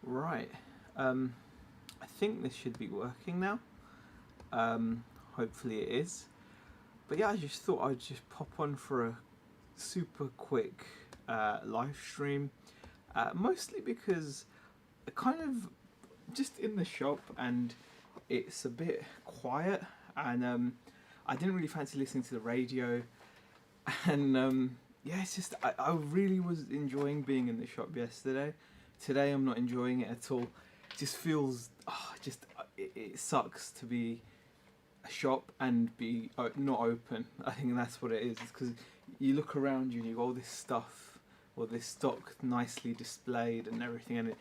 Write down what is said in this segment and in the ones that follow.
Right. I think this should be working now. Hopefully it is. But yeah, I just thought I'd just pop on for a super quick live stream. Mostly because I kind of just in the shop and it's a bit quiet, and I didn't really fancy listening to the radio, and yeah, it's just I really was enjoying being in the shop yesterday. Today I'm not enjoying it at all. It just feels it sucks to be a shop and be not open. I think that's what it is. It's because you look around you and you got all this stuff or this stock nicely displayed and everything, and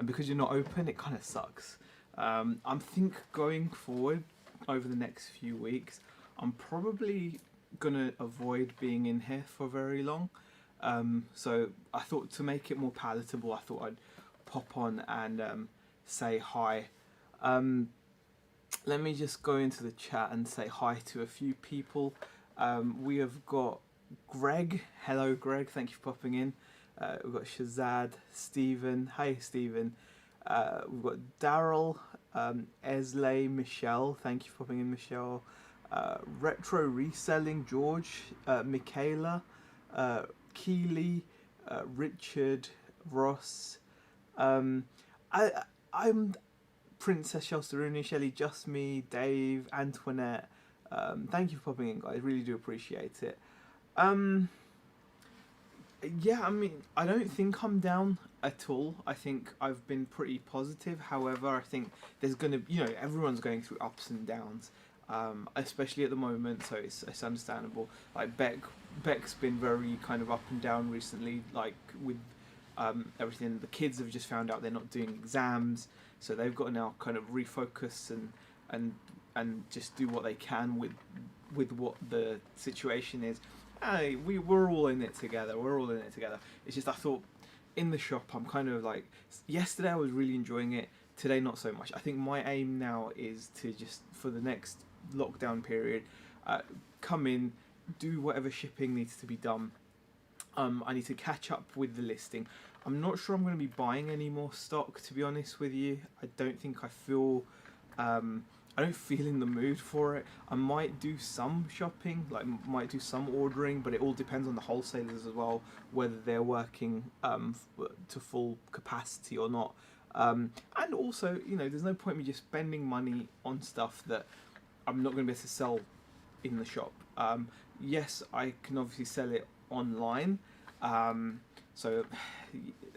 because you're not open, it kind of sucks. I'm think going forward over the next few weeks, I'm probably gonna avoid being in here for very long. So I thought to make it more palatable, I thought I'd pop on and say hi. Let me just go into the chat and say hi to a few people. We have got Greg. Hello, Greg. Thank you for popping in. We've got Shazad, Stephen. Hey, Stephen. We've got Daryl, Esley, Michelle. Thank you for popping in, Michelle. Retro Reselling, George, Michaela, Keely, Richard, Ross. I'm Princess Shelsteruni, Shelley, Just Me, Dave, Antoinette. Thank you for popping in, guys. Really do appreciate it. Yeah, I mean, I don't think I'm down at all. I think I've been pretty positive. However, I think there's gonna, everyone's going through ups and downs, especially at the moment. So it's understandable. Like Beck's been very kind of up and down recently. Like with everything, the kids have just found out they're not doing exams, so they've got to now kind of refocus and just do what they can with what the situation is. Hey, we're all in it together. We're all in it together. It's just I thought in the shop I'm kind of like, yesterday I was really enjoying it. Today not so much. I think my aim now is to just for the next lockdown period, come in, do whatever shipping needs to be done. I need to catch up with the listing. I'm not sure I'm going to be buying any more stock, to be honest with you. I don't think I feel I don't feel in the mood for it. I might do some shopping, like might do some ordering, but it all depends on the wholesalers as well, whether they're working to full capacity or not. And also, there's no point me just spending money on stuff that I'm not going to be able to sell in the shop. Yes, I can obviously sell it online, so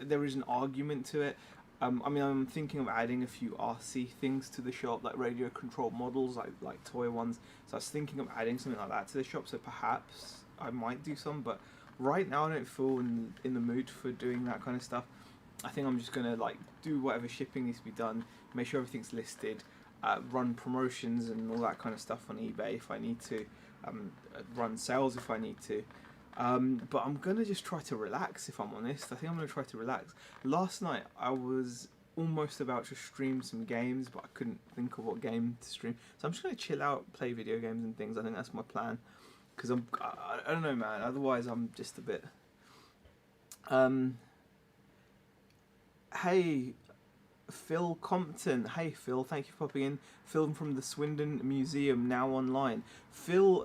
there is an argument to it. I mean, I'm thinking of adding a few RC things to the shop, like radio control models, like toy ones. So I was thinking of adding something like that to the shop. So perhaps I might do some, but right now I don't feel in the mood for doing that kind of stuff. I think I'm just gonna do whatever shipping needs to be done, make sure everything's listed, run promotions and all that kind of stuff on eBay if I need to, run sales if I need to. But I'm going to just try to relax, if I'm honest. I think I'm going to try to relax. Last night, I was almost about to stream some games, but I couldn't think of what game to stream. So I'm just going to chill out, play video games and things. I think that's my plan. Because I don't know, man. Otherwise, I'm just a bit... Hey, Phil Compton. Hey, Phil. Thank you for popping in. Film from the Swindon Museum, now online. Phil...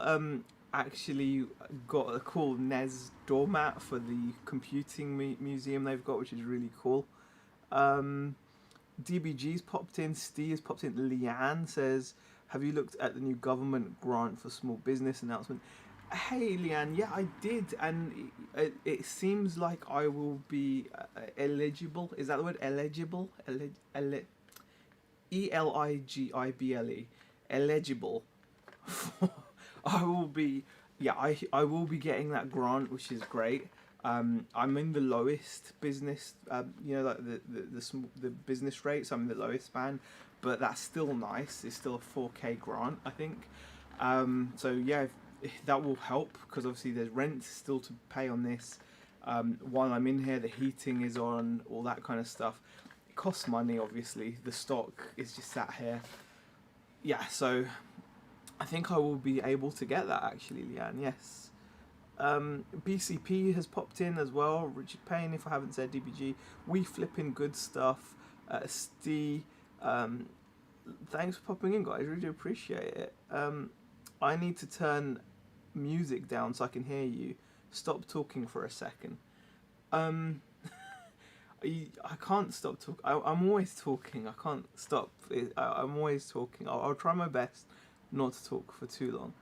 actually got a cool NES doormat for the computing museum they've got, which is really cool. DBG's popped in, Steve's popped in, Leanne says, have you looked at the new government grant for small business announcement? Hey Leanne, yeah I did, and it seems like I will be eligible, is that the word, eligible? E-L-I-G-I-B-L-E, eligible I will be, I will be getting that grant, which is great. I'm in the lowest business, like the business rate, so I'm in the lowest band, but that's still nice. It's still a 4K grant, I think. So yeah, that will help because obviously there's rent still to pay on this. While I'm in here, the heating is on, all that kind of stuff. It costs money, obviously. The stock is just sat here. Yeah, so I think I will be able to get that actually, Leanne, yes. BCP has popped in as well. Richard Payne, if I haven't said DBG. We flipping good stuff. Steve, thanks for popping in, guys. Really appreciate it. I need to turn music down so I can hear you. Stop talking for a second. I can't stop talking. I'm always talking. I can't stop. I'm always talking. I'll try my best not to talk for too long.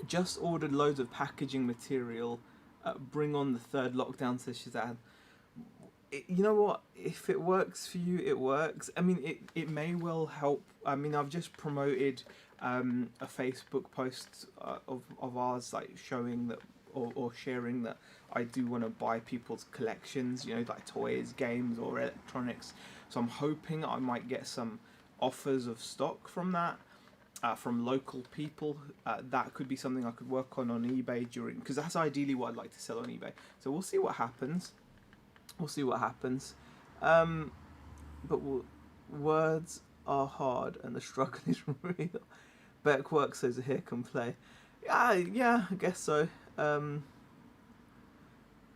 Just ordered loads of packaging material. Bring on the third lockdown, says Shazad. You know what? If it works for you, it works. I mean, it may well help. I mean, I've just promoted a Facebook post of ours, like showing that or sharing that I do want to buy people's collections, you know, like toys, games, or electronics. So I'm hoping I might get some offers of stock from that. From local people, that could be something I could work on eBay during, because that's ideally what I'd like to sell on eBay. So we'll see what happens. We'll see what happens. But words are hard and the struggle is real. Beck Work says here can play. Yeah, I guess so.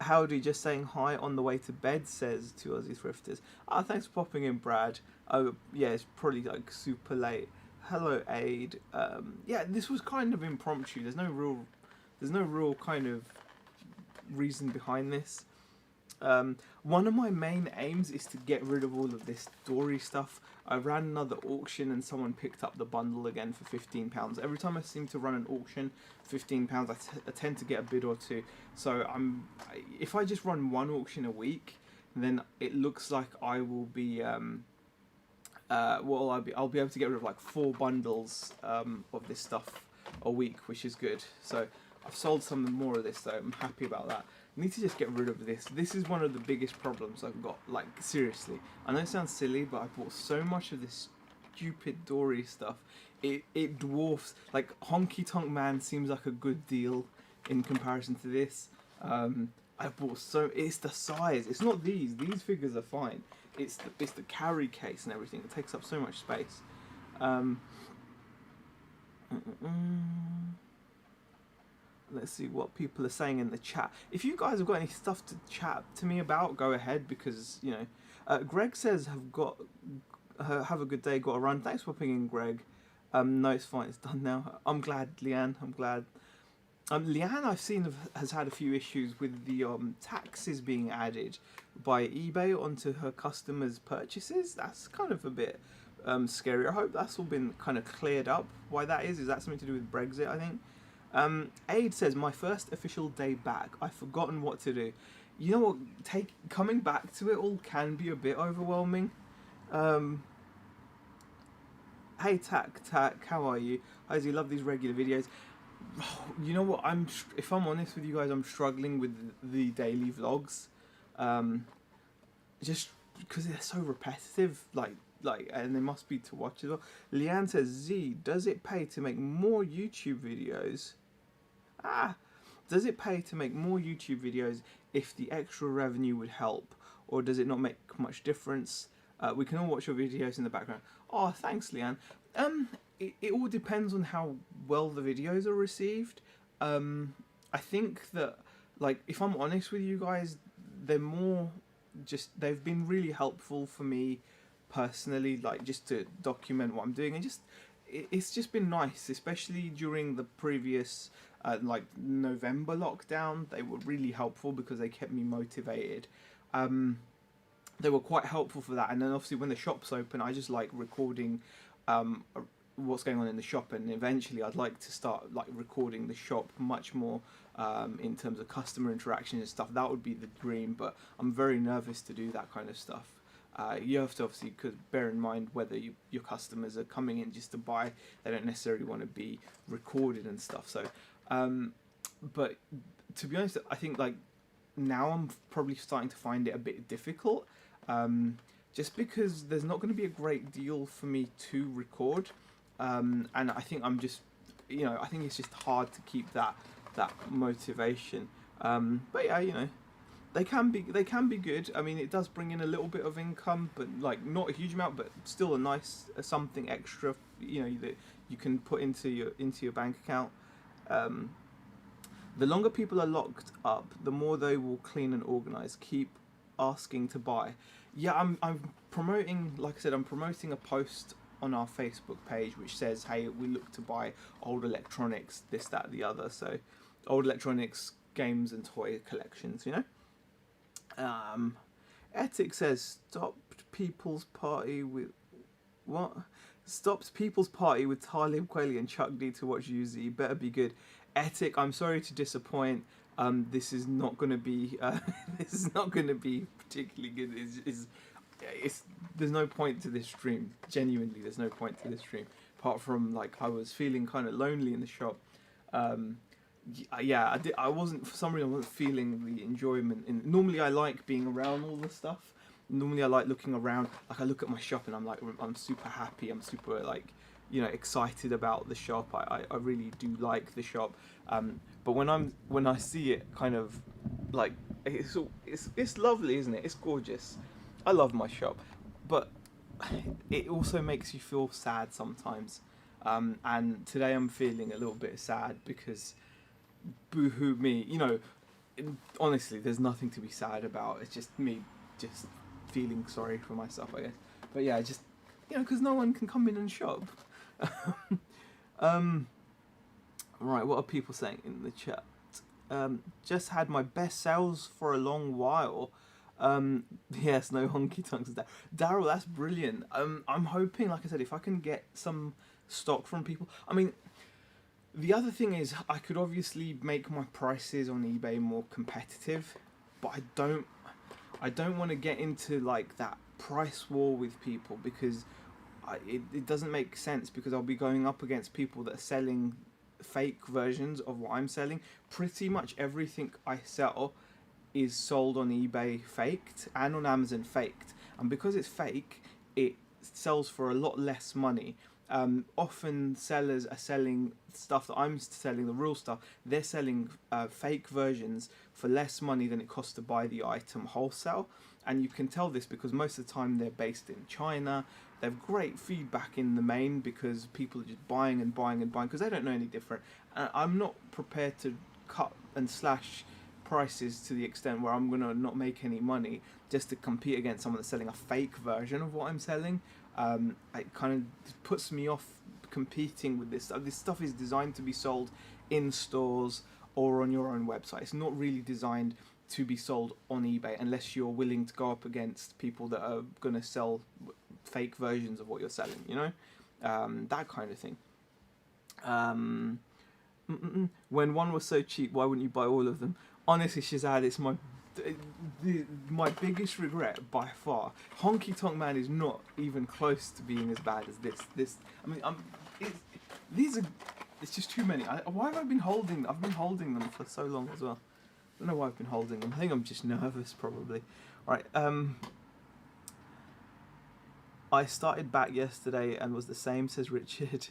Howdy, just saying hi on the way to bed, says to Aussie Thrifters. Thanks for popping in, Brad. Oh, yeah, it's probably like super late. Hello, Aid. Yeah, this was kind of impromptu. There's no real kind of reason behind this. One of my main aims is to get rid of all of this Dory stuff. I ran another auction and someone picked up the bundle again for £15. Every time I seem to run an auction, £15, I tend to get a bid or two. So if I just run one auction a week, then it looks like I will be I'll be able to get rid of like 4 bundles of this stuff a week, which is good. So I've sold some more of this though. I'm happy about that. I need to just get rid of this. This is one of the biggest problems I've got. Like, seriously, I know it sounds silly, but I bought so much of this stupid Dory stuff. It dwarfs, like, Honky Tonk Man seems like a good deal in comparison to this. I bought it's the size. It's not these figures are fine. It's the carry case and everything. It takes up so much space. Let's see what people are saying in the chat. If you guys have got any stuff to chat to me about, go ahead, because, you know. Greg says, have a good day, got to run. Thanks for popping in, Greg. No, it's fine, it's done now. I'm glad, Leanne, I'm glad. Leanne, I've seen, has had a few issues with the taxes being added by eBay onto her customers' purchases. That's kind of a bit scary. I hope that's all been kind of cleared up. Why that is that something to do with Brexit, I think? Aid says, my first official day back. I've forgotten what to do. You know what? Coming back to it all can be a bit overwhelming. Hey, Tack, how are you? I do love these regular videos. You know what? If I'm honest with you guys, I'm struggling with the daily vlogs, just because they're so repetitive. And they must be to watch as well. Leanne says, Z, does it pay to make more YouTube videos? Does it pay to make more YouTube videos if the extra revenue would help, or does it not make much difference? We can all watch your videos in the background. Oh, thanks, Leanne. It all depends on how well the videos are received. I think that, like, if I'm honest with you guys, they've been really helpful for me personally, like, just to document what I'm doing, and it's just been nice, especially during the previous November lockdown. They were really helpful because they kept me motivated. They were quite helpful for that, and then obviously when the shop's open, I just like recording what's going on in the shop, and eventually I'd like to start like recording the shop much more in terms of customer interaction and stuff. That would be the dream, but I'm very nervous to do that kind of stuff. You have to obviously bear in mind whether your customers are coming in just to buy. They don't necessarily want to be recorded and stuff. So, but to be honest, I think like now I'm probably starting to find it a bit difficult, just because there's not going to be a great deal for me to record, and I think I'm just, I think it's just hard to keep that motivation. But yeah, they can be good. I mean, it does bring in a little bit of income, but like not a huge amount, but still a nice something extra, that you can put into your bank account. The longer people are locked up, the more they will clean and organize. Keep asking to buy. Yeah, I'm promoting. Like I said, I'm promoting a post on our Facebook page which says, "Hey, we look to buy old electronics, this, that, the other." So, old electronics, games, and toy collections. Um, Ethic says, "Stopped People's Party with what? Stopped People's Party with Talib Kweli and Chuck D to watch Yuzi. Better be good." Ethic, I'm sorry to disappoint. This is not going to be. This is not going to be particularly good. It's there's no point to this stream. Genuinely, there's no point to this stream apart from like I was feeling kind of lonely in the shop. Um, yeah, I wasn't for some reason I wasn't feeling the enjoyment. Normally, I like being around all the stuff. Normally, I like looking around. Like I look at my shop and I'm like I'm super happy. I'm super like excited about the shop. I really do like the shop. But when I see it kind of like it's lovely, isn't it? It's gorgeous. I love my shop, but it also makes you feel sad sometimes. And today I'm feeling a little bit sad because boo-hoo me. Honestly, there's nothing to be sad about. It's just me just feeling sorry for myself, I guess. But yeah, just because no one can come in and shop. Right, what are people saying in the chat? Just had my best sales for a long while. Yes, no honky tonks. Daryl, that's brilliant. I'm hoping, like I said, if I can get some stock from people. I mean, the other thing is, I could obviously make my prices on eBay more competitive, but I don't want to get into like that price war with people because it doesn't make sense because I'll be going up against people that are selling fake versions of what I'm selling. Pretty much everything I sell is sold on eBay faked and on Amazon faked, and because it's fake, it sells for a lot less money. Often sellers are selling stuff that I'm selling, the real stuff. They're selling fake versions for less money than it costs to buy the item wholesale, and you can tell this because most of the time they're based in China. They have great feedback in the main because people are just buying and buying and buying because they don't know any different. I'm not prepared to cut and slash prices to the extent where I'm gonna not make any money just to compete against someone that's selling a fake version of what I'm selling. It kind of puts me off competing with this stuff. This stuff is designed to be sold in stores or on your own website. It's not really designed to be sold on eBay unless you're willing to go up against people that are gonna sell fake versions of what you're selling, that kind of thing. When one was so cheap, why wouldn't you buy all of them? Honestly, Shazad, it's my biggest regret by far. Honky Tonk Man is not even close to being as bad as this. I mean, these are. It's just too many. Why have I been holding? I've been holding them for so long as well. I don't know why I've been holding them. I think I'm just nervous, probably. Right. I started back yesterday and was the same, says Richard.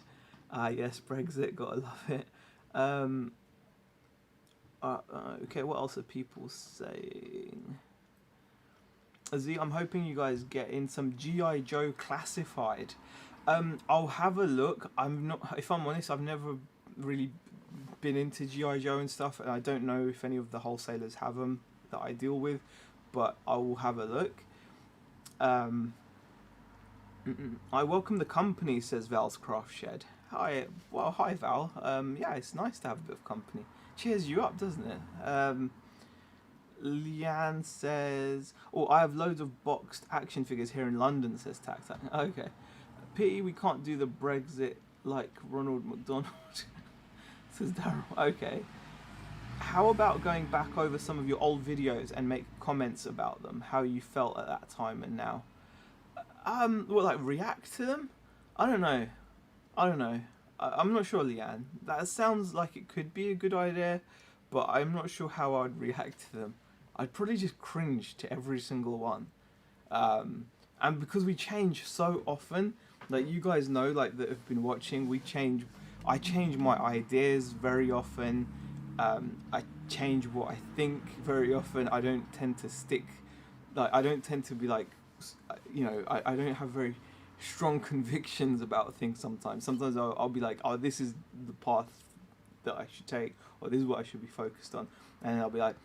Yes, Brexit, gotta love it. Okay, what else are people saying? Z, I'm hoping you guys get in some G.I. Joe Classified. I'll have a look. If I'm honest, I've never really been into G.I. Joe and stuff, and I don't know if any of the wholesalers have them that I deal with, but I will have a look. I welcome the company, says Val's Craft Shed. Hi Val. Yeah, it's nice to have a bit of company. Cheers you up, doesn't it? Leanne says, "Oh, I have loads of boxed action figures here in London," says Tac Tac. Okay. Pity we can't do the Brexit like Ronald McDonald, says Daryl. Okay. How about going back over some of your old videos and make comments about them, how you felt at that time and now? Like react to them? I don't know. I'm not sure, Leanne. That sounds like it could be a good idea, but I'm not sure how I'd react to them. I'd probably just cringe to every single one. And because we change so often, like you guys know, like that have been watching, I change my ideas very often. I change what I think very often. I don't tend to stick, I don't tend to be like, I don't have very strong convictions about things sometimes. Sometimes I'll be like, oh, this is the path that I should take, or this is what I should be focused on. And I'll be like,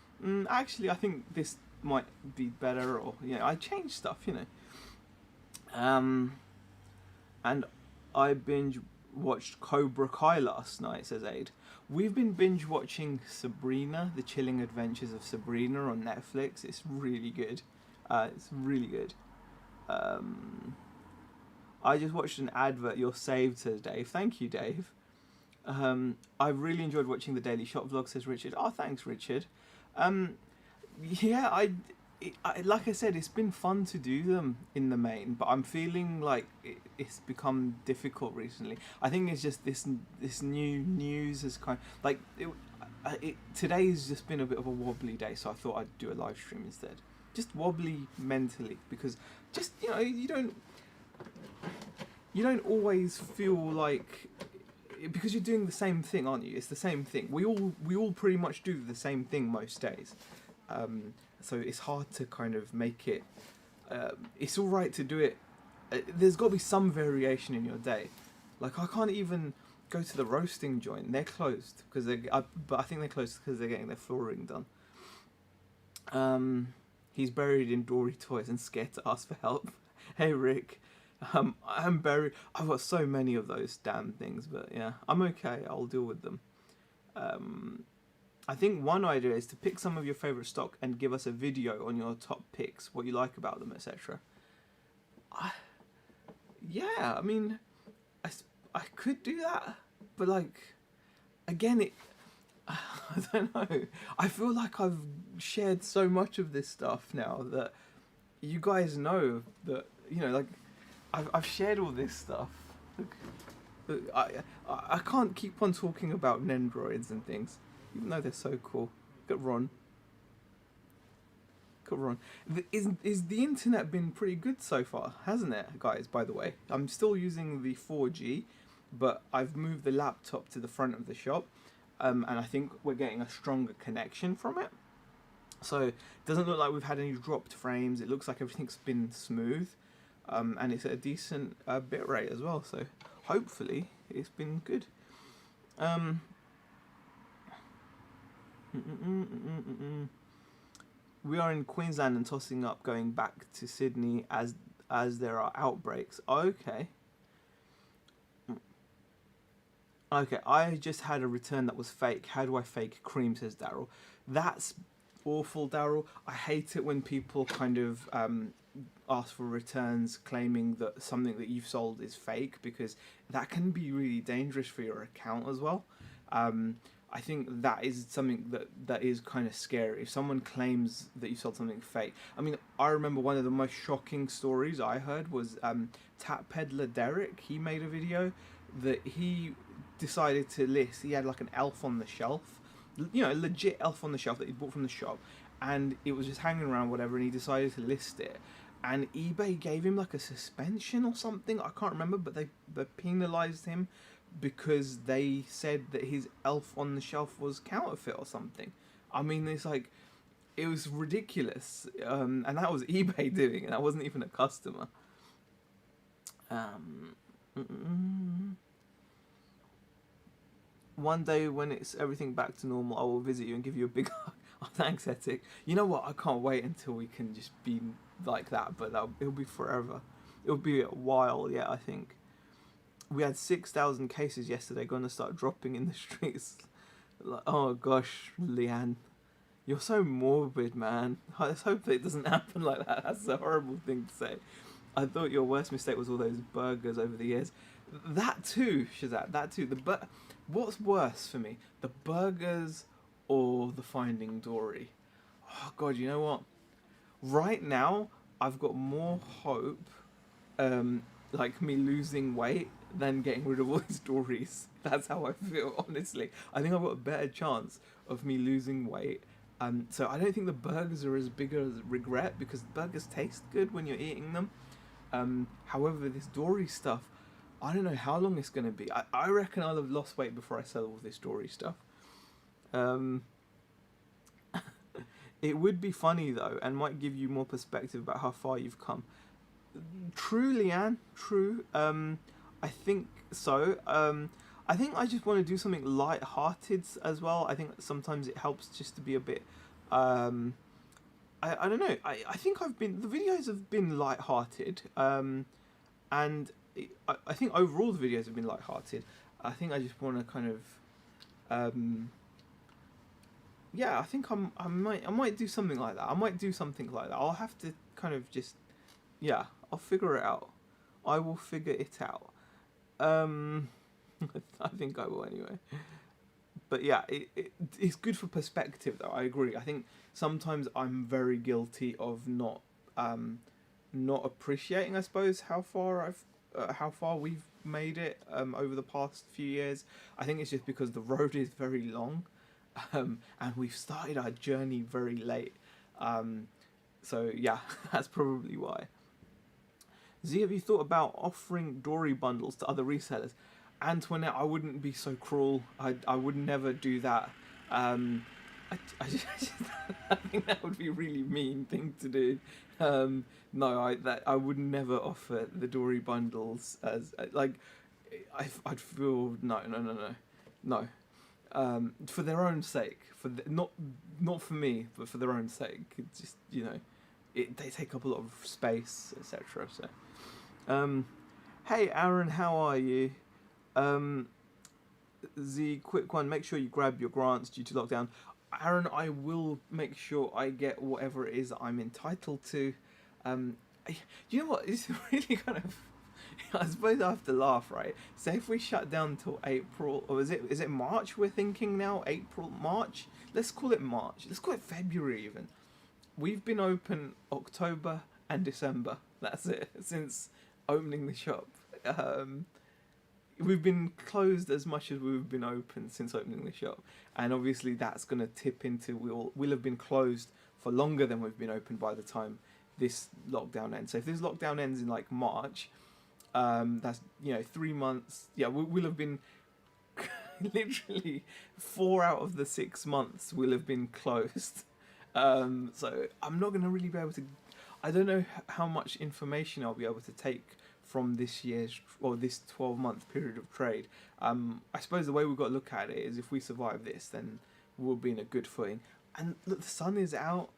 actually, I think this might be better, or I change stuff, And I binge watched Cobra Kai last night, says Aid. We've been binge watching Sabrina, The Chilling Adventures of Sabrina on Netflix. It's really good. It's really good. I just watched an advert. You're saved, says Dave. Thank you, Dave. I've really enjoyed watching the Daily Shop vlog, says Richard. Oh, thanks, Richard. Yeah, like I said, it's been fun to do them in the main, but I'm feeling like it's become difficult recently. I think it's just this new news has kind of, like, today's just been a bit of a wobbly day, so I thought I'd do a live stream instead. Just wobbly mentally, because just, you don't always feel like, because you're doing the same thing, aren't you? It's the same thing. We all pretty much do the same thing most days. So it's hard to kind of make it. It's all right to do it. There's got to be some variation in your day. Like, I can't even go to the roasting joint. They're closed because but I think they're closed because they're getting their flooring done. He's buried in Dory toys and scared to ask for help. Hey Rick, I'm buried. I've got so many of those damn things, but yeah, I'm okay. I'll deal with them. I think one idea is to pick some of your favourite stock and give us a video on your top picks, what you like about them, etc. Yeah, I mean, I could do that, but like, again, I don't know. I feel like I've shared so much of this stuff now that you guys know that, like, I've shared all this stuff. I can't keep on talking about Nendroids and things, even though they're so cool. Look at Ron. Look at Ron. Is the internet been pretty good so far, hasn't it, guys, by the way? I'm still using the 4G, but I've moved the laptop to the front of the shop, and I think we're getting a stronger connection from it. So it doesn't look like we've had any dropped frames. It looks like everything's been smooth, and it's at a decent bit rate as well. So hopefully it's been good. We are in Queensland and tossing up going back to Sydney as there are outbreaks. Okay. Okay, I just had a return that was fake. How do I fake cream, says Daryl. That's awful, Daryl. I hate it when people kind of ask for returns claiming that something that you've sold is fake, because that can be really dangerous for your account as well. I think that is something that is kind of scary. If someone claims that you sold something fake. I mean, I remember one of the most shocking stories I heard was Tap Peddler Derek. He made a video that he decided to list. He had like an elf on the shelf, a legit elf on the shelf that he bought from the shop, and it was just hanging around, whatever, and he decided to list it. And eBay gave him like a suspension or something, I can't remember, but they penalised him because they said that his elf on the shelf was counterfeit or something. I mean, it's like, it was ridiculous, and that was eBay doing it. That wasn't even a customer. One day when it's everything back to normal, I will visit you and give you a big hug. Oh, thanks, Etic. You know what? I can't wait until we can just be like that, but it'll be forever. It'll be a while, yeah, I think. We had 6,000 cases yesterday, going to start dropping in the streets. Like, oh gosh, Leanne. You're so morbid, man. Let's hope that it doesn't happen like that. That's a horrible thing to say. I thought your worst mistake was all those burgers over the years. That too, Shazat, that too. What's worse for me? The burgers or the Finding Dory? Oh God, you know what? Right now, I've got more hope, like me losing weight, than getting rid of all these Dories. That's how I feel, honestly. I think I've got a better chance of me losing weight. So I don't think the burgers are as big a regret, because burgers taste good when you're eating them. However, this Dory stuff, I don't know how long it's going to be. I reckon I'll have lost weight before I sell all this Dory stuff. It would be funny though, and might give you more perspective about how far you've come. True, Leanne, true. I think so. I think I just want to do something light-hearted as well. I think sometimes it helps just to be a bit I don't know. I think the videos have been light-hearted, and I think overall the videos have been light-hearted. I think I just want to kind of, yeah, I think I might do something like that. I might do something like that. I'll have to kind of just, yeah, I'll figure it out. I will figure it out. I think I will anyway. But yeah, it's good for perspective though. I agree. I think sometimes I'm very guilty of not appreciating, I suppose, how far we've made it over the past few years. I think it's just because the road is very long, and we've started our journey very late. So yeah, that's probably why. Z, have you thought about offering Dory bundles to other resellers? Antoinette, I wouldn't be so cruel. I would never do that. I think that would be a really mean thing to do. No, I would never offer the Dory bundles as like. I'd feel no. For their own sake, not for me, but for their own sake. It's just they take up a lot of space, etc. So, hey Aaron, how are you? The quick one, make sure you grab your grants due to lockdown. Aaron, I will make sure I get whatever it is that I'm entitled to. You know what? It's really kind of. I suppose I have to laugh, right? Say if we shut down till April, or is it March? We're thinking now, April, March. Let's call it March. Let's call it February even. We've been open October and December. That's it since opening the shop. We've been closed as much as we've been open since opening the shop, and obviously that's going to tip into we'll have been closed for longer than we've been open by the time this lockdown ends. So if this lockdown ends in like March, that's 3 months. Yeah, we'll have been literally 4 out of the 6 months will have been closed. So I'm not going to really be able to. I don't know how much information I'll be able to take from this year's or this 12-month period of trade. I suppose the way we've got to look at it is if we survive this, then we'll be in a good footing. And look, the sun is out.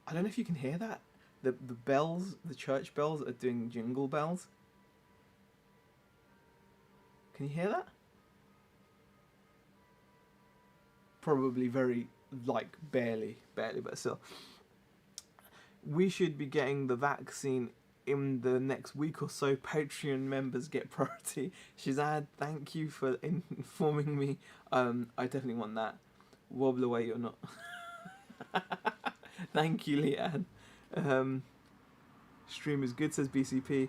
I don't know if you can hear that. The bells, the church bells are doing jingle bells. Can you hear that? Probably very, barely, but still. We should be getting the vaccine in the next week or so. Patreon members get priority. Shazad, thank you for informing me. I definitely want that. Wobble away, you're not. Thank you, Leanne. Stream is good, says BCP.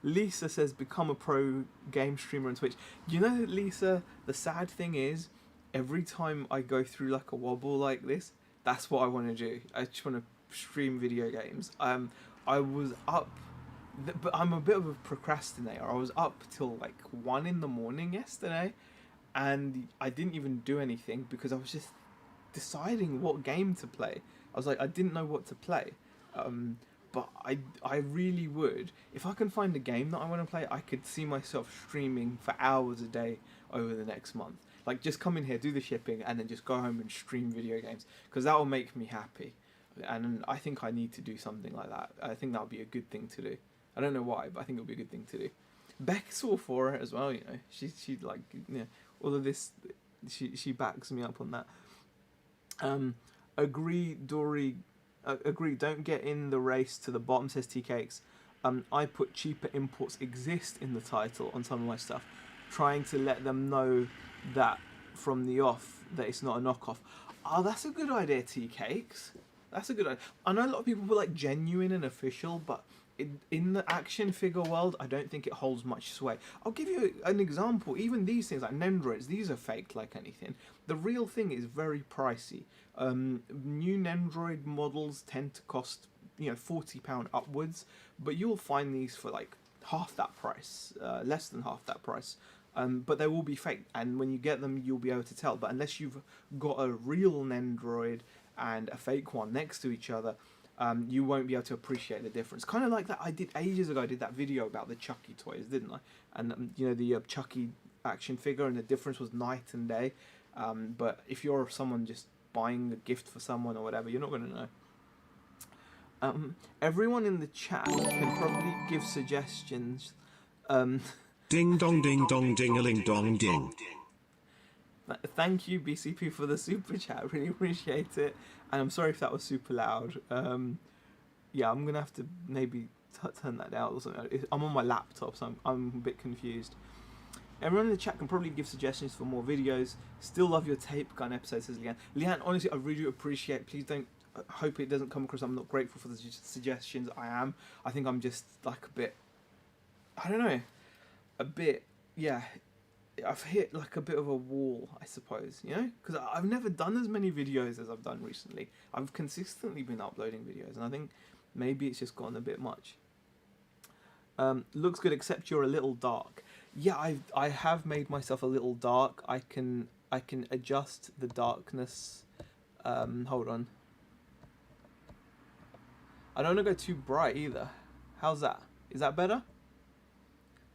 Lisa says, become a pro game streamer on Twitch. You know, Lisa, the sad thing is, every time I go through like a wobble like this, that's what I want to do. I just want to stream video games. I was up, but I'm a bit of a procrastinator. I was up till like 1 a.m. yesterday, and I didn't even do anything because I was just deciding what game to play. I was like, I didn't know what to play. But I really would. If I can find a game that I want to play, I could see myself streaming for hours a day over the next month. Like, just come in here, do the shipping, and then just go home and stream video games. Because that will make me happy. And I think I need to do something like that. I think that would be a good thing to do. I don't know why, but I think it would be a good thing to do. Beck's all for it as well, She like, all of this, she backs me up on that. Agree, Dory... agree, don't get in the race to the bottom, says TCakes. I put cheaper imports exist in the title on some of my stuff, trying to let them know that from the off that it's not a knockoff. Oh, that's a good idea, TCakes. That's a good idea. I know a lot of people put like genuine and official, but in the action figure world, I don't think it holds much sway. I'll give you an example. Even these things like Nendroids, these are faked like anything. The real thing is very pricey. New Nendroid models tend to cost £40 upwards, but you'll find these for like half that price, less than half that price. But they will be fake, and when you get them, you'll be able to tell. But unless you've got a real Nendroid and a fake one next to each other, you won't be able to appreciate the difference. Kind of like that I did ages ago. I did that video about the Chucky toys, didn't I? And the Chucky action figure, and the difference was night and day. But if you're someone just buying a gift for someone or whatever, you're not going to know. Everyone in the chat can probably give suggestions. Um, Ding dong ding dong ding-a-ling dong ding. Thank you, BCP, for the super chat. Really appreciate it. And I'm sorry if that was super loud. Yeah, I'm gonna have to maybe turn that down or something. I'm on my laptop, so I'm a bit confused. Everyone in the chat can probably give suggestions for more videos. Still love your tape gun episode, says Leanne. Leanne, honestly, I really appreciate. Please don't. I hope it doesn't come across I'm not grateful for the suggestions. I am. I think I'm just like a bit. I don't know. A bit. Yeah. I've hit like a bit of a wall, I suppose. You know, because I've never done as many videos as I've done recently. I've consistently been uploading videos, and I think maybe it's just gotten a bit much. Looks good, except you're a little dark. Yeah, I have made myself a little dark. I can adjust the darkness. Hold on. I don't want to go too bright either. How's that? Is that better?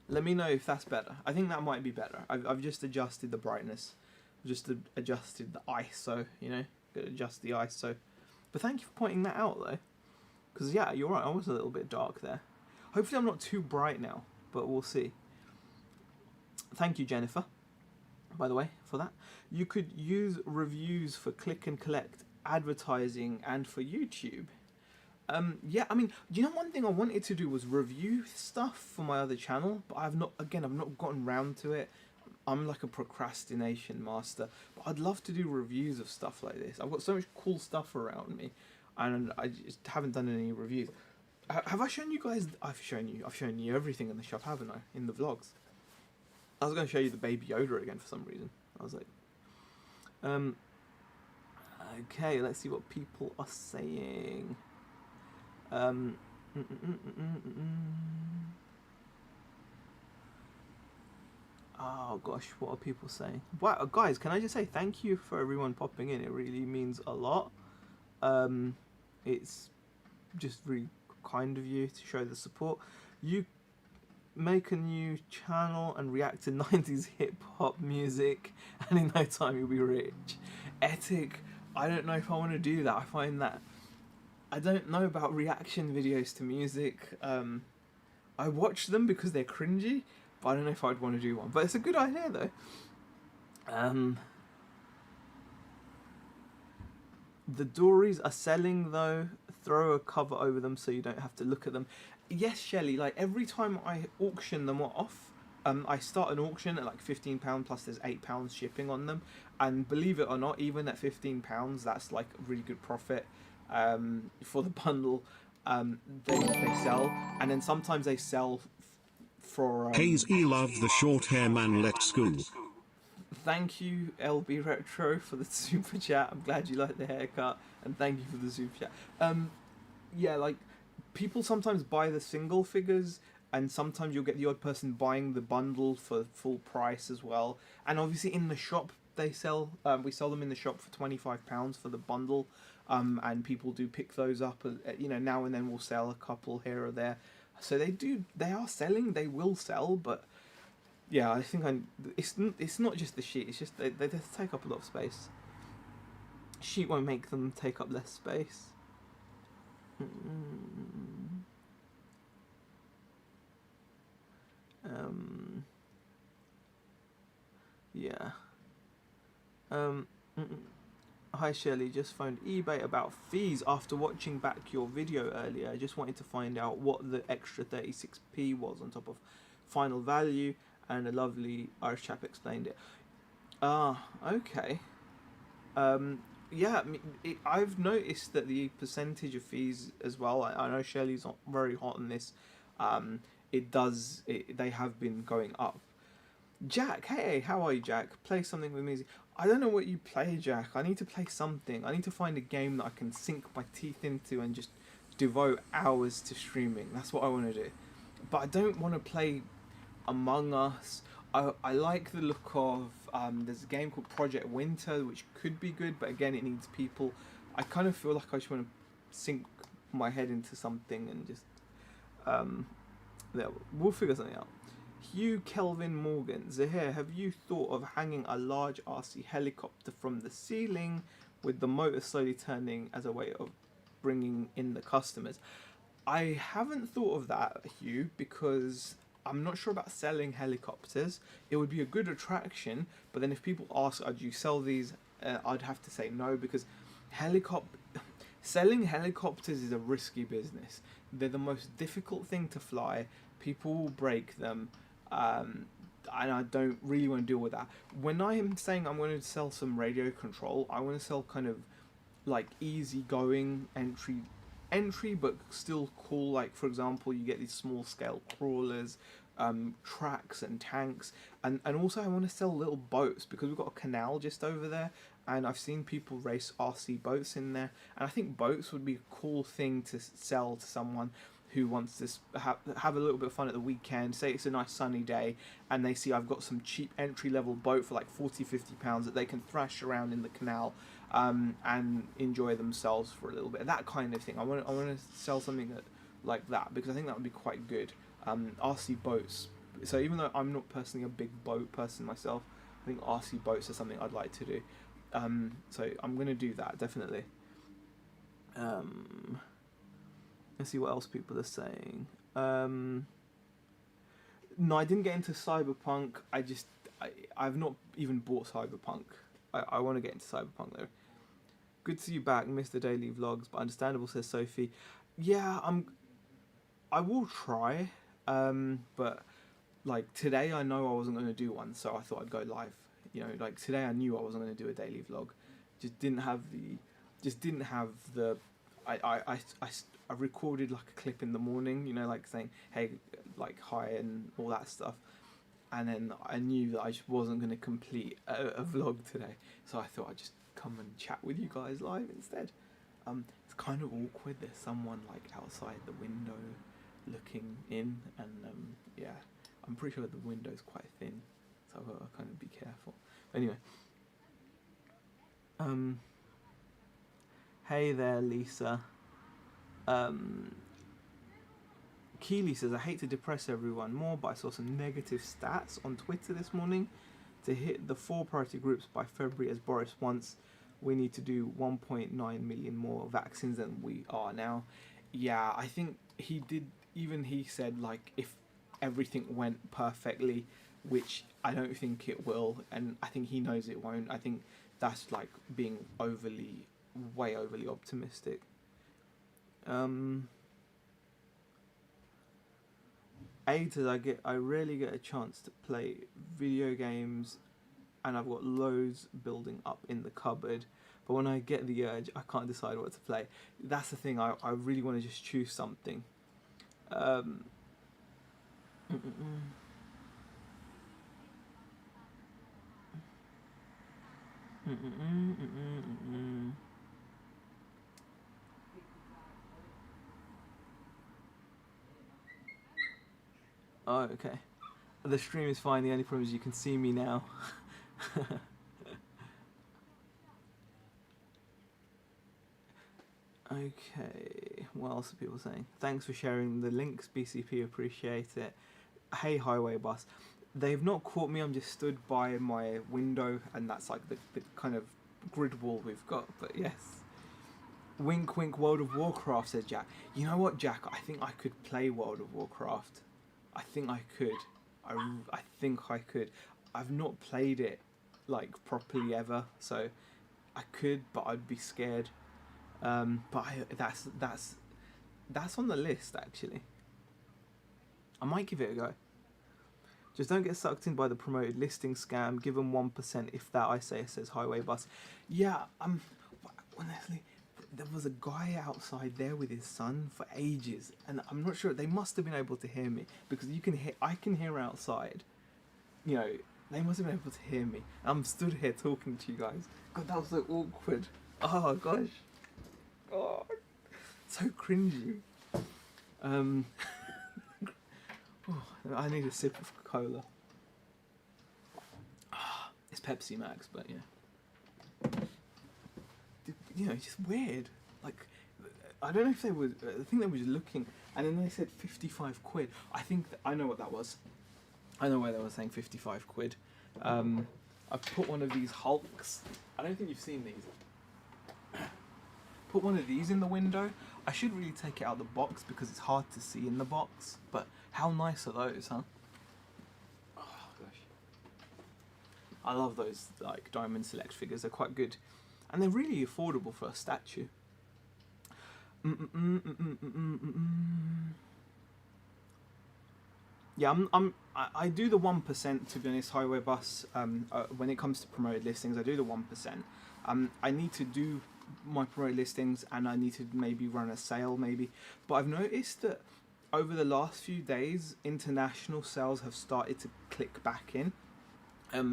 Let me know if that's better. I think that might be better. I've just adjusted the brightness. Just adjusted the ISO, you know? Gotta adjust the ISO. But thank you for pointing that out though. Because yeah, you're right, I was a little bit dark there. Hopefully I'm not too bright now, but we'll see. Thank you, Jennifer, by the way, for that. You could use reviews for click and collect, advertising, and for YouTube. Yeah, I mean, you know, one thing I wanted to do was review stuff for my other channel, but I've not gotten round to it. I'm like a procrastination master, but I'd love to do reviews of stuff like this. I've got so much cool stuff around me, and I just haven't done any reviews. Have I shown you guys? I've shown you everything in the shop, haven't I? In the vlogs. I was going to show you the Baby Yoda again for some reason. I was like, okay, let's see what people are saying. Oh gosh, what are people saying? Wow, guys, can I just say thank you for everyone popping in? It really means a lot. It's just really kind of you to show the support. You make a new channel and react to 90s hip-hop music, and in no time you'll be rich. Etic, I don't know if I want to do that. I find that I don't know about reaction videos to music. I watch them because they're cringy, but I don't know if I'd want to do one. But it's a good idea though. The dories are selling though. Throw a cover over them so you don't have to look at them. Yes, Shelley, like every time I auction them off, I start an auction at like £15 plus there's £8 shipping on them. And believe it or not, even at £15, that's like a really good profit for the bundle. They sell, and then sometimes they sell for... Hayes E love the short hair man, let's go. Thank you, LB Retro, for the super chat. I'm glad you like the haircut, and thank you for the super chat. Yeah, like, people sometimes buy the single figures, and sometimes you'll get the odd person buying the bundle for full price as well. And obviously in the shop, they sell, we sell them in the shop for £25 for the bundle, and people do pick those up, you know, now and then we'll sell a couple here or there. So they are selling, they will sell, but yeah, I think it's not just the sheet, it's just they take up a lot of space. Sheet won't make them take up less space. Yeah. Hi Shirley, just phoned eBay about fees after watching back your video earlier. I just wanted to find out what the extra 36p was on top of final value, and a lovely Irish chap explained it. Ah, okay. Yeah, I've noticed that the percentage of fees as well, I know Shirley's not very hot on this, they have been going up. Jack, hey, how are you, Jack? Play something with music. I don't know what you play, Jack. I need to play something. I need to find a game that I can sink my teeth into and just devote hours to streaming. That's what I want to do. But I don't want to play Among Us. I like the look of, there's a game called Project Winter, which could be good, but again, it needs people. I kind of feel like I just want to sink my head into something and just, we'll figure something out. Hugh Kelvin Morgan, Zahir, have you thought of hanging a large RC helicopter from the ceiling with the motor slowly turning as a way of bringing in the customers. I haven't thought of that, Hugh, because I'm not sure about selling helicopters. It would be a good attraction, but then if people ask, "Do you sell these?" I'd have to say no, because selling helicopters is a risky business. They're the most difficult thing to fly. People will break them, and I don't really want to deal with that. When I'm saying I'm going to sell some radio control, I want to sell kind of like easygoing entry, but still cool. Like, for example, you get these small scale crawlers, tracks and tanks, and also I want to sell little boats, because we've got a canal just over there, and I've seen people race RC boats in there, and I think boats would be a cool thing to sell to someone who wants to have a little bit of fun at the weekend. Say it's a nice sunny day and they see I've got some cheap entry level boat for like 40-50 pounds that they can thrash around in the canal, and enjoy themselves for a little bit. That kind of thing. I want to sell something like that, because I think that would be quite good. RC boats. So even though I'm not personally a big boat person myself, I think RC boats are something I'd like to do. So I'm going to do that, definitely. Let's see what else people are saying. No, I didn't get into Cyberpunk. I've not even bought Cyberpunk. I want to get into Cyberpunk though. Good to see you back. Missed the daily vlogs, but understandable, says Sophie. Yeah, I will try. But like today, I know I wasn't going to do one, so I thought I'd go live. You know, like today, I knew I wasn't going to do a daily vlog. Didn't have the. I recorded like a clip in the morning, you know, like saying, hey, like hi and all that stuff. And then I knew that I just wasn't going to complete a vlog today. So I thought I'd just come and chat with you guys live instead. It's kind of awkward. There's someone like outside the window looking in. And yeah, I'm pretty sure the window's quite thin. So I've got to kind of be careful. Anyway. Hey there, Lisa. Keely says, I hate to depress everyone more, but I saw some negative stats on Twitter this morning. To hit the 4 priority groups by February, as Boris wants, we need to do 1.9 million more vaccines than we are now. Yeah, I think he said, like, if everything went perfectly, which I don't think it will, and I think he knows it won't. I think that's, like, being way overly optimistic. I rarely get a chance to play video games, and I've got loads building up in the cupboard, but when I get the urge, I can't decide what to play. That's the thing, I really want to just choose something. Oh, okay. The stream is fine, the only problem is you can see me now. Okay, what else are people saying? Thanks for sharing the links, BCP, appreciate it. Hey, Highway Bus. They've not caught me, I'm just stood by my window, and that's like the kind of grid wall we've got, but yes. Wink wink, World of Warcraft, says Jack. You know what, Jack? I think I could play World of Warcraft. I think I could. I think I could. I've not played it like properly ever, so I could, but I'd be scared. But that's on the list actually. I might give it a go. Just don't get sucked in by the promoted listing scam. Give them 1%, if that, I say, says Highway Bus. Yeah, honestly, there was a guy outside there with his son for ages, and I'm not sure, they must have been able to hear me, because I can hear outside. You know, they must have been able to hear me. I'm stood here talking to you guys. God, that was so awkward. Oh gosh. Oh, so cringy. Oh, I need a sip of cola. It's Pepsi Max, but yeah. You know, it's just weird. Like, I don't know if they were. I think they were just looking, and then they said 55 quid. I think I know what that was. I know why they were saying 55 quid. I've put one of these Hulks. I don't think you've seen these. put one of these in the window. I should really take it out of the box because it's hard to see in the box. But how nice are those, huh? Oh gosh, I love those like Diamond Select figures. They're quite good, and they're really affordable for a statue. Yeah, I do the 1%, to be honest, Highway Bus. When it comes to promoted listings, I do the 1%. I need to do my promoted listings, and I need to maybe run a sale, maybe. But I've noticed that over the last few days, international sales have started to click back in.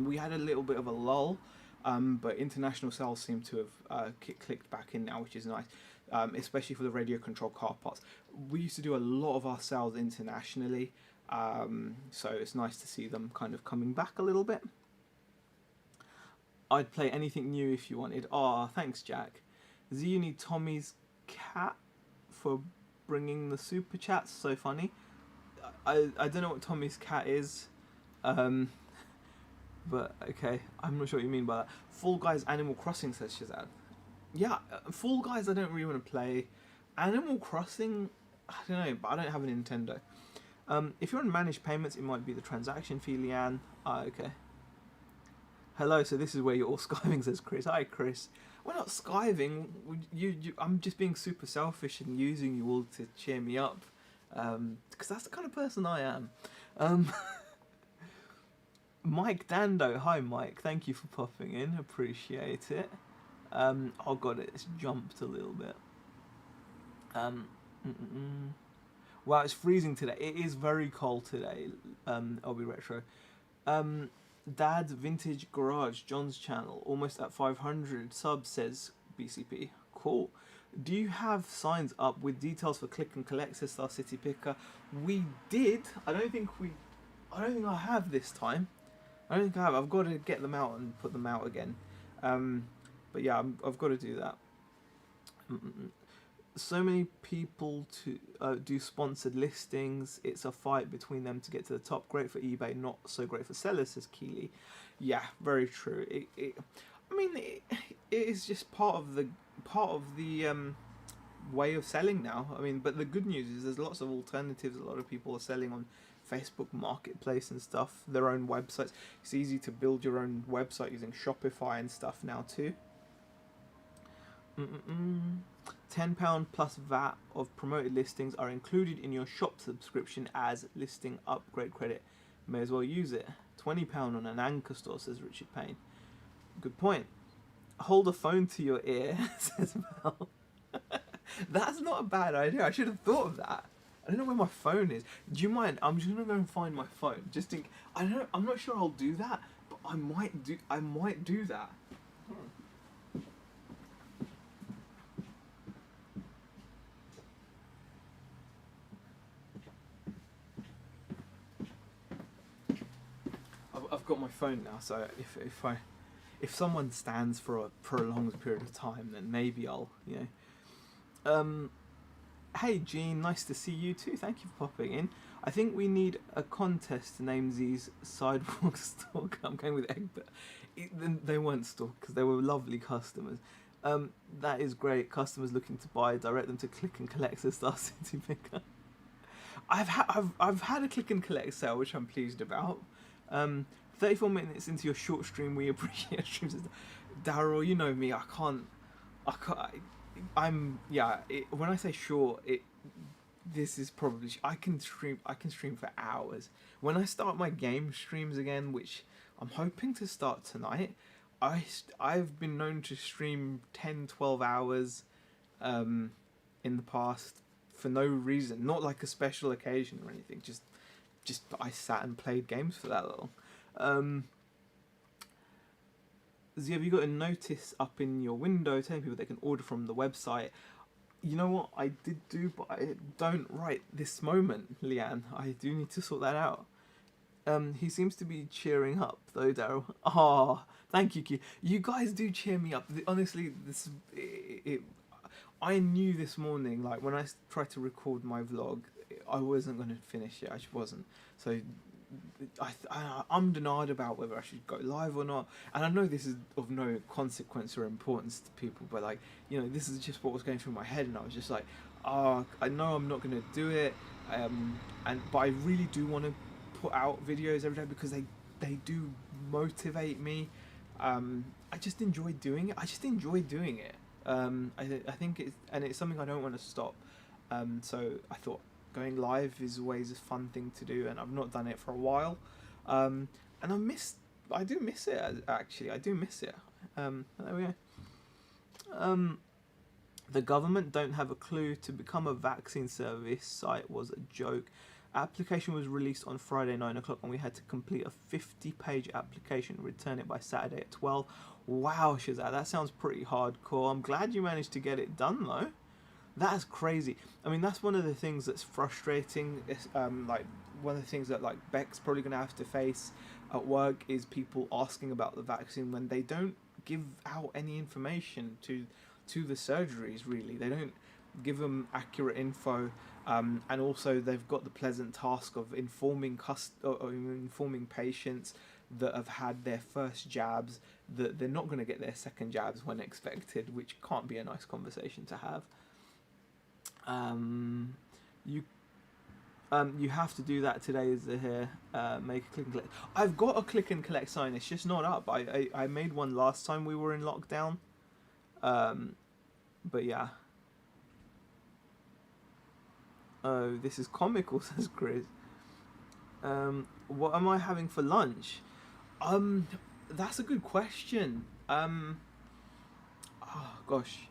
We had a little bit of a lull, but international sales seem to have clicked back in now, which is nice. Especially for the radio control car parts. We used to do a lot of our sales internationally, so it's nice to see them kind of coming back a little bit. I'd play anything new if you wanted. Thanks, Jack. Z, you need Tommy's cat for bringing the super chats. So funny. I don't know what Tommy's cat is, but okay, I'm not sure what you mean by that. Fall Guys Animal Crossing, says Shazad. Yeah, Fall Guys I don't really want to play. Animal Crossing, I don't know, but I don't have a Nintendo. If you're on managed payments, it might be the transaction fee, Leanne. Okay. Hello, so this is where you're all skiving, says Chris. Hi, Chris. We're not skiving. I'm just being super selfish and using you all to cheer me up. Because that's the kind of person I am. Mike Dando. Hi, Mike. Thank you for popping in. Appreciate it. Oh god, it's jumped a little bit. Wow, it's freezing today. It is very cold today. I'll be retro. Dad's Vintage Garage, John's channel, almost at 500 subs, says BCP. Cool. Do you have signs up with details for click and collect, says Star City Picker? We did. I don't think I have this time. I don't think I have. I've got to get them out and put them out again. But yeah, I've got to do that. So many people to do sponsored listings. It's a fight between them to get to the top. Great for eBay, not so great for sellers, says Keely. Yeah, very true. It is just part of the way of selling now. I mean, but the good news is there's lots of alternatives. A lot of people are selling on Facebook Marketplace and stuff, their own websites. It's easy to build your own website using Shopify and stuff now too. £10 plus VAT of promoted listings are included in your shop subscription as listing upgrade credit. May as well use it. £20 on an Anchor store, says Richard Payne. Good point. Hold a phone to your ear, says Mel. That's not a bad idea. I should have thought of that. I don't know where my phone is. Do you mind? I'm just gonna go and find my phone. Just think. I don't know. I'm not sure I'll do that, but I might do that. I've got my phone now, so if someone stands for a prolonged period of time, then maybe I'll, Hey Gene, nice to see you too. Thank you for popping in. I think we need a contest to name these sidewalk stalk. I'm going with egg, but they weren't stalk because they were lovely customers. That is great. Customers looking to buy, direct them to click and collect a Star City Picker. I've had a click and collect sale, which I'm pleased about. 34 minutes into your short stream, we appreciate streams. Daryl, you know me. When I say short, this is probably I can stream for hours. When I start my game streams again, which I'm hoping to start tonight, I've been known to stream 10-12 hours in the past for no reason, not like a special occasion or anything, just I sat and played games for that long. Z, have you got a notice up in your window telling people they can order from the website? You know what, I did do, but I don't right this moment, Leanne. I do need to sort that out. He seems to be cheering up, though, Daryl. Oh, thank you, Q. You guys do cheer me up. Honestly, I knew this morning, like, when I tried to record my vlog, I wasn't going to finish it. I just wasn't. So, I'm denied about whether I should go live or not. And I know this is of no consequence or importance to people, but like, this is just what was going through my head, and I was just like, oh, I know I'm not going to do it, but I really do want to put out videos every day because they do motivate me. I just enjoy doing it. I think it's something I don't want to stop. So I thought going live is always a fun thing to do, and I've not done it for a while. And I do miss it, actually. I do miss it. There we go. The government don't have a clue. To become a vaccine service site was a joke. Application was released on Friday 9 o'clock, and we had to complete a 50-page application and return it by Saturday at 12. Wow, Shazad, that sounds pretty hardcore. I'm glad you managed to get it done, though. That's crazy. I mean, that's one of the things that's frustrating. Like, one of the things that, like, Beck's probably going to have to face at work is people asking about the vaccine when they don't give out any information to the surgeries, really. They don't give them accurate info. And also they've got the pleasant task of informing patients that have had their first jabs that they're not going to get their second jabs when expected, which can't be a nice conversation to have. You have to do that today, is here. Make a click and collect. I've got a click and collect sign. It's just not up. I made one last time we were in lockdown. But yeah. Oh, this is comical, says Chris. What am I having for lunch? That's a good question. Oh gosh,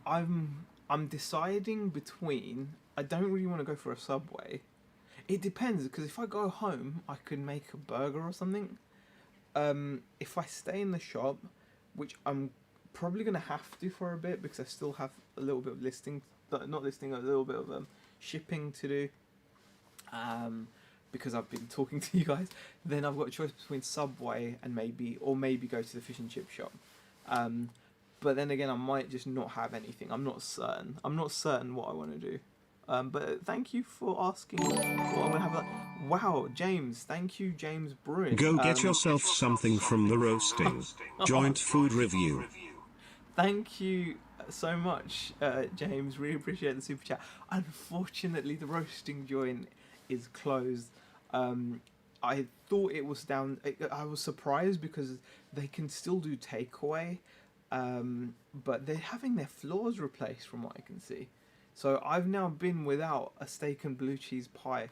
I'm deciding between. I don't really want to go for a Subway. It depends, because if I go home, I could make a burger or something. If I stay in the shop, which I'm probably gonna have to for a bit because I still have a little bit of a little bit of shipping to do, because I've been talking to you guys, then I've got a choice between Subway and maybe go to the fish and chip shop. But then again, I might just not have anything. I'm not certain what I want to do. But thank you for asking what I'm gonna have. Wow, James, thank you, James Bruin. Go get yourself something from the roasting. Joint food review. Thank you so much, James. Really appreciate the super chat. Unfortunately, the roasting joint is closed. I thought it was down. I was surprised because they can still do takeaway, but they're having their floors replaced from what I can see. So I've now been without a steak and blue cheese pie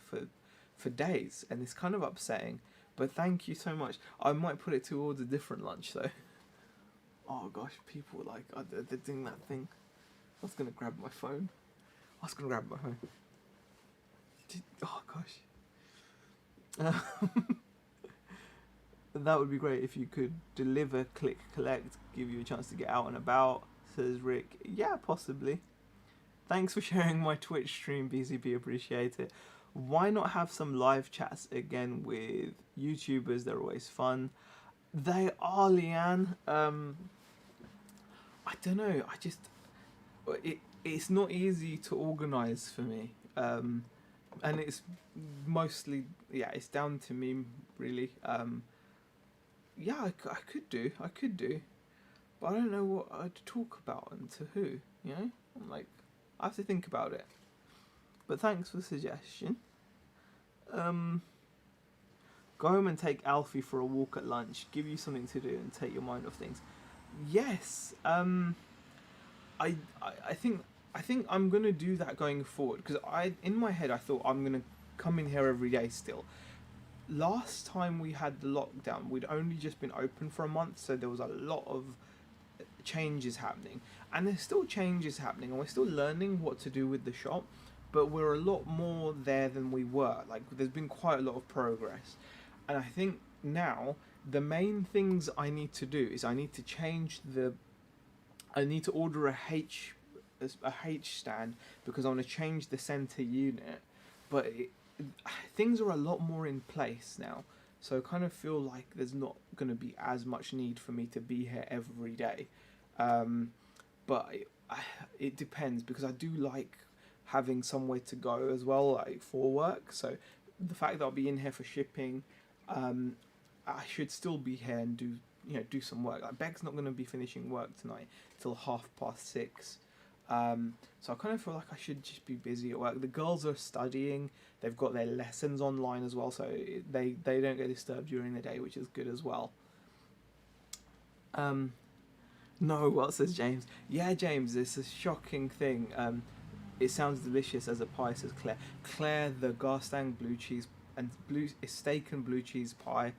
for days, and it's kind of upsetting. But thank you so much. I might put it towards a different lunch though. Oh gosh, people like they're doing that thing. I was gonna grab my phone. Oh gosh. That would be great if you could deliver, click, collect, give you a chance to get out and about, says Rick. Yeah, possibly. Thanks for sharing my Twitch stream, BCP, appreciate it. Why not have some live chats again with YouTubers? They're always fun. They are, Leanne. I don't know. It's not easy to organise for me. And it's mostly, it's down to me, really. I could do. But I don't know what I'd talk about and to who, I'm like, I have to think about it. But thanks for the suggestion. Go home and take Alfie for a walk at lunch. Give you something to do and take your mind off things. Yes. I think I'm gonna do that going forward, because in my head I thought I'm gonna come in here every day still. Last time we had the lockdown, we'd only just been open for a month, so there was a lot of changes happening, and there's still changes happening, and we're still learning what to do with the shop, but we're a lot more there than we were. Like, there's been quite a lot of progress, and I think now the main things I need to do is I need to order a H stand, because I want to change the center unit, but things are a lot more in place now, so I kind of feel like there's not going to be as much need for me to be here every day. But it depends, because I do like having somewhere to go as well, like for work, so the fact that I'll be in here for shipping, I should still be here and do some work. Like Beck's not going to be finishing work tonight till 6:30. So I kind of feel like I should just be busy at work. The girls are studying. They've got their lessons online as well, so they don't get disturbed during the day, which is good as well. No, what says James? Yeah, James, it's a shocking thing. It sounds delicious as a pie, says Claire. Claire, the Garstang blue cheese and steak and blue cheese pie.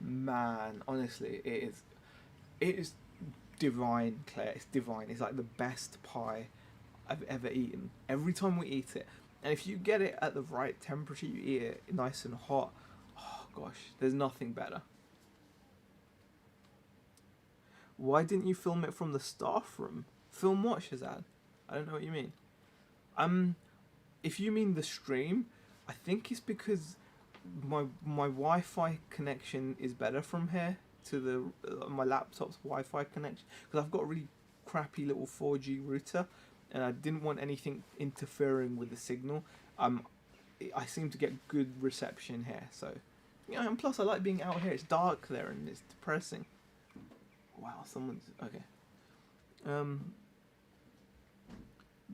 Man, honestly, it is divine, Claire. It's divine. It's like the best pie I've ever eaten. Every time we eat it, and if you get it at the right temperature, you eat it nice and hot. Oh gosh, there's nothing better. Why didn't you film it from the staff room? Film what, Shazad? I don't know what you mean. If you mean the stream, I think it's because my Wi-Fi connection is better from here to the my laptop's Wi-Fi connection, because I've got a really crappy little 4G router, and I didn't want anything interfering with the signal. I seem to get good reception here, so yeah. And plus, I like being out here. It's dark there, and it's depressing. Wow, someone's okay.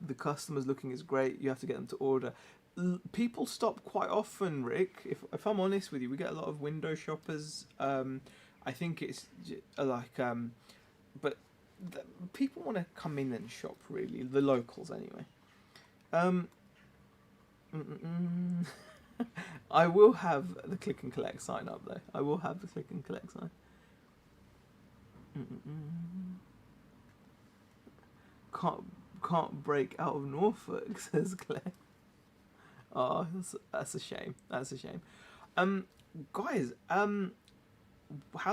The customer's looking is great. You have to get them to order. People stop quite often, Rick. If I'm honest with you, we get a lot of window shoppers. I think it's like, but people want to come in and shop, really. The locals, anyway. I will have the click and collect sign up, though. I will have the click and collect sign. Can't break out of Norfolk, says Claire. Oh, that's a shame. That's a shame. Guys, how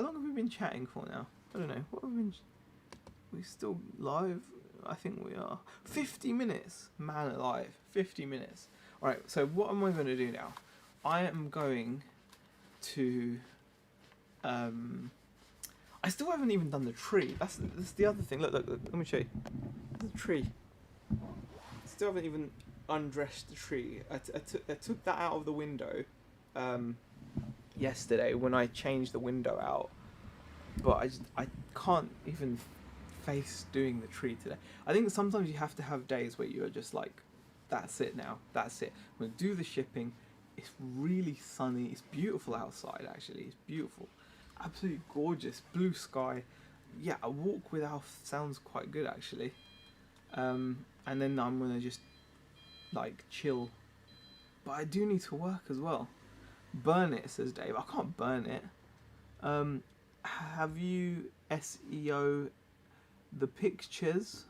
long have we been chatting for now? I don't know. What have we been? We still live? I think we are. 50 minutes, man alive. 50 minutes. All right. So what am I going to do now? I am going to. I still haven't even done the tree. That's the other thing. Look. Let me show you. The tree. Still haven't even undressed the tree. I took that out of the window yesterday when I changed the window out, but I can't even face doing the tree today. I think sometimes you have to have days where you're just like, that's it now, that's it. I'm gonna do the shipping. It's really sunny. It's beautiful outside. Actually, it's beautiful, absolutely gorgeous, blue sky. Yeah, a walk with Alf sounds quite good actually. And then I'm gonna just like chill, but I do need to work as well. Burn it, says Dave. I can't burn it. Have you SEO the pictures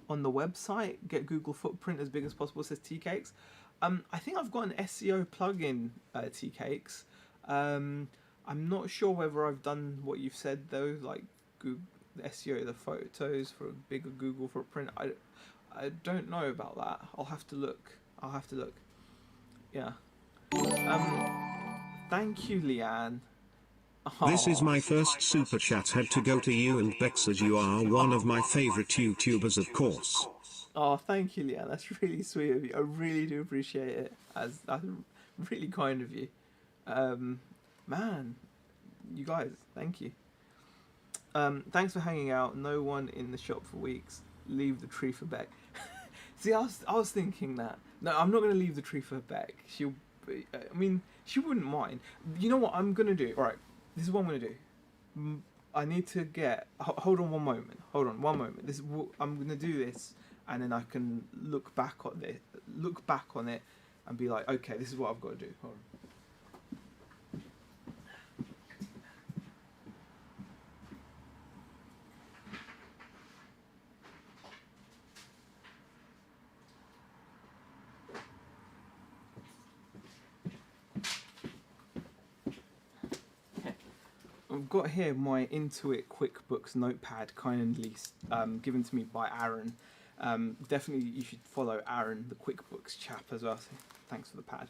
on the website? Get Google footprint as big as possible, says Tea Cakes. I think I've got an SEO plugin, Tea Cakes. I'm not sure whether I've done what you've said though, like Google, the SEO the photos for a bigger Google footprint. I don't know about that. I'll have to look. Yeah. Thank you, Leanne. This is my first super chat. Had to go to you and Bex, as you are one of my favorite YouTubers, of course. Oh, thank you, Leanne. That's really sweet of you. I really do appreciate it. That's really kind of you. Man, you guys, thank you. Thanks for hanging out. No one in the shop for weeks. Leave the tree for Beck. See, I was thinking that. No, I'm not going to leave the tree for Beck. She wouldn't mind. You know what I'm going to do? All right, this is what I'm going to do. I need to get... Hold on one moment. I'm going to do this, and then I can look back on it, and be like, okay, this is what I've got to do. Hold on. I've got here my Intuit QuickBooks notepad, kindly given to me by Aaron. Definitely you should follow Aaron, the QuickBooks chap, as well. So thanks for the pad.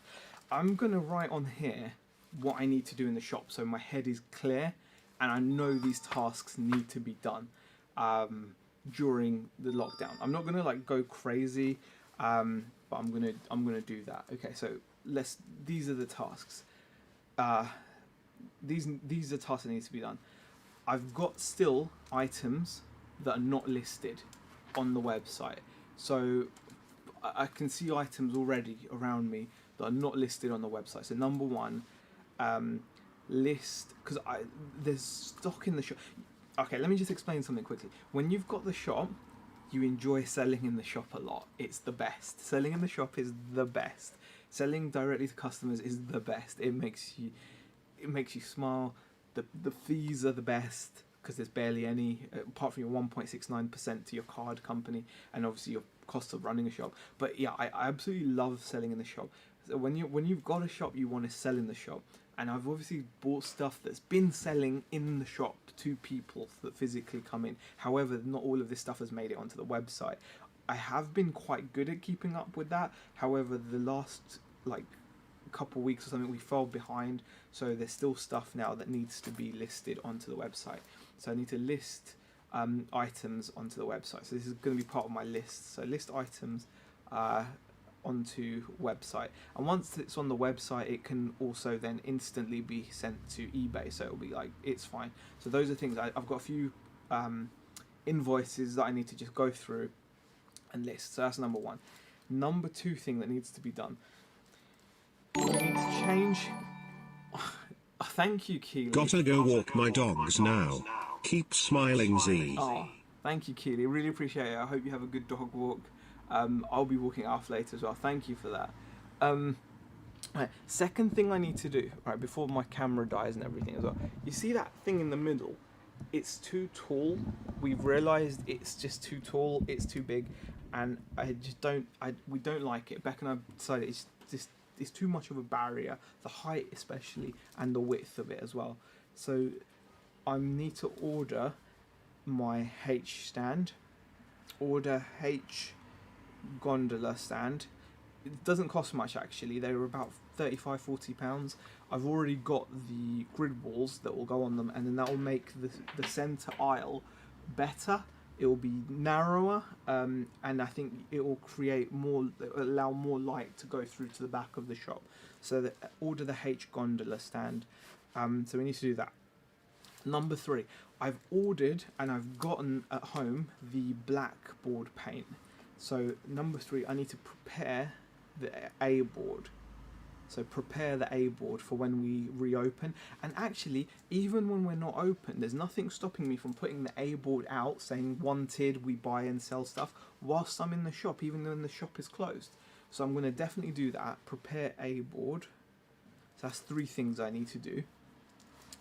I'm going to write on here what I need to do in the shop so my head is clear and I know these tasks need to be done during the lockdown. I'm not going to like go crazy, but I'm gonna do that. Okay, so these are the tasks. Uh, these are tasks that need to be done. I've got still items that are not listed on the website. So I can see items already around me that are not listed on the website. So number one, list, because there's stock in the shop. Okay, let me just explain something quickly. When you've got the shop, you enjoy selling in the shop a lot. It's the best. Selling in the shop is the best. Selling directly to customers is the best. It makes you smile. The fees are the best because there's barely any, apart from your 1.69% to your card company and obviously your cost of running a shop. But yeah, I absolutely love selling in the shop. So when you've got a shop, you want to sell in the shop. And I've obviously bought stuff that's been selling in the shop to people that physically come in. However, not all of this stuff has made it onto the website. I have been quite good at keeping up with that. However, the last couple weeks or something, we fell behind. So there's still stuff now that needs to be listed onto the website. So I need to list items onto the website. So this is going to be part of my list. So list items onto website, and once it's on the website, it can also then instantly be sent to eBay. So it'll be it's fine. So those are things I've got a few invoices that I need to just go through and list. So that's number one. Number two thing that needs to be done. I need to change. Thank you, Keely. Gotta go walk my dogs now. Keep smiling, Z. Oh, thank you, Keely. Really appreciate it. I hope you have a good dog walk. I'll be walking off later as well. Thank you for that. Right, second thing I need to do, right, before my camera dies and everything as well. You see that thing in the middle? It's too tall. We've realised it's just too tall. It's too big, and we don't like it. Beck and I decided it's too much of a barrier. The height especially, and the width of it as well. So I need to order my H stand. Order H gondola stand. It doesn't cost much actually. They were about £35-40. I've already got the grid walls that will go on them, and then that will make the centre aisle better. It will be narrower, and I think it will allow more light to go through to the back of the shop. So order the H gondola stand. So we need to do that. Number three, I've ordered and I've gotten at home the blackboard paint. So number three, I need to prepare the A board. So prepare the A board for when we reopen. And actually, even when we're not open, there's nothing stopping me from putting the A board out saying wanted, we buy and sell stuff whilst I'm in the shop, even when the shop is closed. So I'm going to definitely do that. Prepare A board. So that's three things I need to do.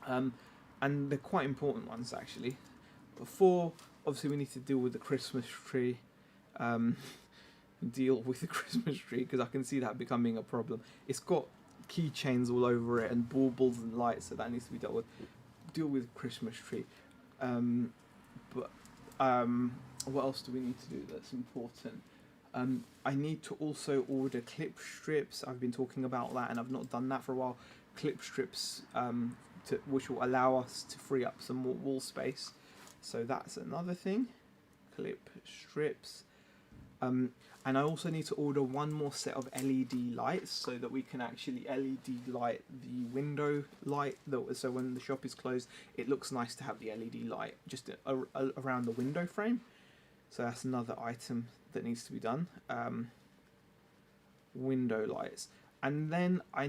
And they're quite important ones actually. Before, obviously we need to deal with the Christmas tree. Deal with the Christmas tree, because I can see that becoming a problem. It's got keychains all over it and baubles and lights, so that needs to be dealt with. Deal with Christmas tree. What else do we need to do that's important? I need to also order clip strips. I've been talking about that and I've not done that for a while. Clip strips, which will allow us to free up some more wall space. So that's another thing. Clip strips. And I also need to order one more set of LED lights so that we can actually LED light the window light. So when the shop is closed, it looks nice to have the LED light just around the window frame. So that's another item that needs to be done. Window lights. And then I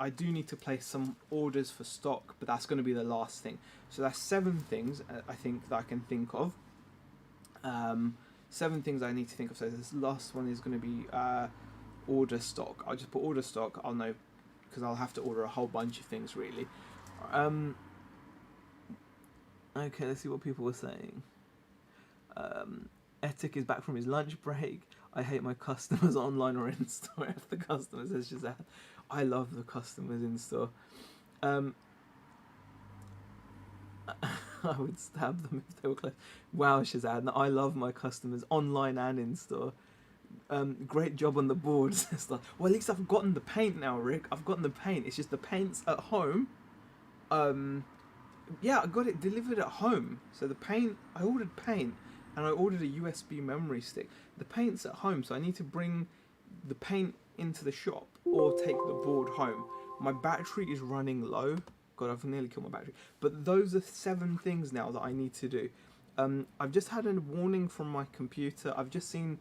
do need to place some orders for stock, but that's going to be the last thing. So that's 7 things I think that I can think of. 7 things I need to think of. So this last one is going to be order stock. I'll just put order stock. I'll know because I'll have to order a whole bunch of things really. Okay, let's see what people were saying. Etik is back from his lunch break. I hate my customers online or in store. If the customers says Shazad. I love the customers in store. I would stab them if they were close. Wow, Shazad. I love my customers online and in store. Great job on the boards. Well, at least I've gotten the paint now, Rick. I've gotten the paint. It's just the paint's at home. Yeah, I got it delivered at home. So the paint, I ordered paint and I ordered a USB memory stick. The paint's at home, so I need to bring the paint into the shop or take the board home. My battery is running low. God, I've nearly killed my battery. But those are 7 things now that I need to do. I've just had a warning from my computer. I've just seen